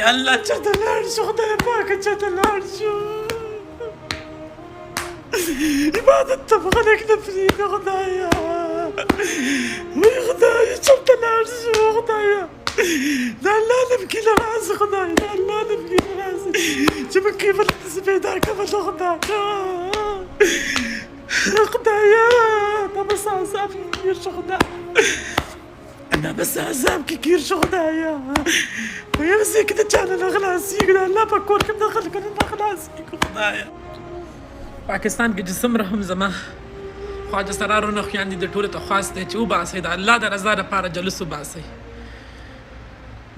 یا الله چېرته لاړ شو خدای پاکه چېرته لاړ شو عبادت ته به خلک نه پرېږده خدایه وای خدایه چېرته لاړ شو خدایه د الله نمکي نه راسه خدایه د الله نمکي نه راسه چې موږ قیمت داسې پیدا کړه نو خدایه خدایه دا بس عذاب کې ګیر شو خدایه دا بس عذاب کې ګیر شو خدایه په یو ځای کې د چا نه نه خلاصېږو د الله په کور کې د خلکو نه نه خلاصېږو خدایه پاکستان کې چې څومره هم زما خواجه سرارونه خویان دي د ټولو ته خواست دی چې وباسئ د الله د رضا دپاره جلوس وباسئ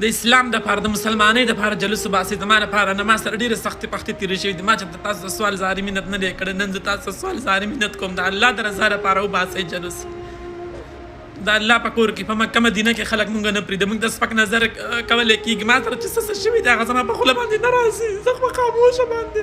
د اسلام دپاره د مسلمانۍ دپاره جلوس وباسئ زما دپاره نه ما سره ډېرې سختې پختې تېرې شوي دي ما چې تاسو د سوال زاري منت نه دی کړی نن زه تاسو سوال زاري منت کوم د الله د رضا دپاره وباسئ جلوس د الله په کور کې په مکه مدینه کې خلک مونږ نه پرېږده مونږ د سپک نظر کولی کېږي ما سره چې څه شوي دي هغه زما په خوله باندې نه راځي زه خو خاموشه باندې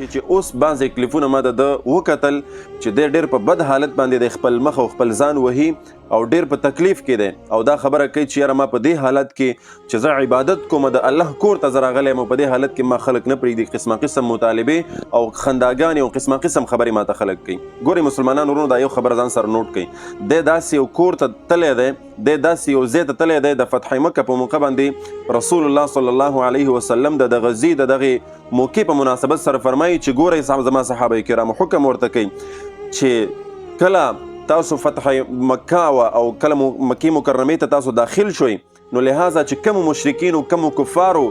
چې اوس بعضې کلیپونه ما د وکتل چې دی ډېر په بد حالت باندې د خپل مخ او خپل ځان وهي او ډېر په تکلیف کې دی او دا خبره کوي چې یاره ما په دې حالت کې چې زه عبادت کوم د الله کور ته زه راغلی یم په دې حالت کې ما خلک نه پرېږدي قسمه قسم مطالبې او خنداګانې او قسمه قسم خبرې ما ته خلک کوي ګورې مسلمانانو ورونو دا یو خبره ځان سره نوټ کوي دی داسې یو کور ته تللی دی دی داسې یو ځای ته تللی دی د فتح مکه په موقع باندې رسول الله صلی الله علیه وسلم د غزې د دغې موقع په مناسبت سره فرمایي چې ګورئ زما صحابه کرامو حکم ورته کوي چې کله تاسو فتح مکه او کله مکې مکرمې ته تاسو داخل شوئ نو لهذا چې کومو مشرکینو کومو کفارو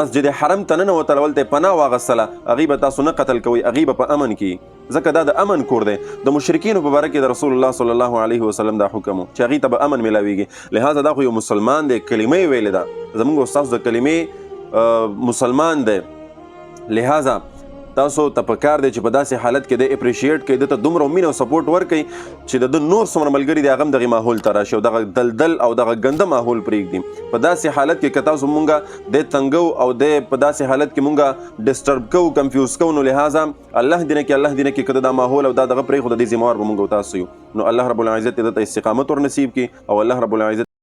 مسجد حرم ته ننوتل ولته پناه واغستله هغوی به تاسو نه قتل کوئ هغوی به په امن کې ځکه دا د امن کور دی د مشرکینو په باره کې د رسول الله صلی الله علیه وسلم دا حکم و چې هغوی ته به امن میلاویږي لهذا دا خو یو مسلمان دی کلمه یې ویلې ده زموږ استاد د کلمې مسلمان دی لهذا تاسو ته پکار دی چې په داسې حالت کې د اپریشیټ کوي دته دومره مینه او سپورټ ورکوي چې د نور څومره ملګري دي هغه هم دغې ماحول ته راشي او دغه دلدل او دغه ګنده ماحول پرېږدي په داسې حالت کې که تاسو مونږه د تنګو او د په داسې حالت کې مونږه ډسټرب کوو کنفیوز کوو نو لهذا الله دې نه کې که دا ماحول او دا دغه پرېښو د دې ذمهوار به مونږ او تاسو یو نو الله رب العزت دې ته استقامت ور نصیب کړي او الله رب العزت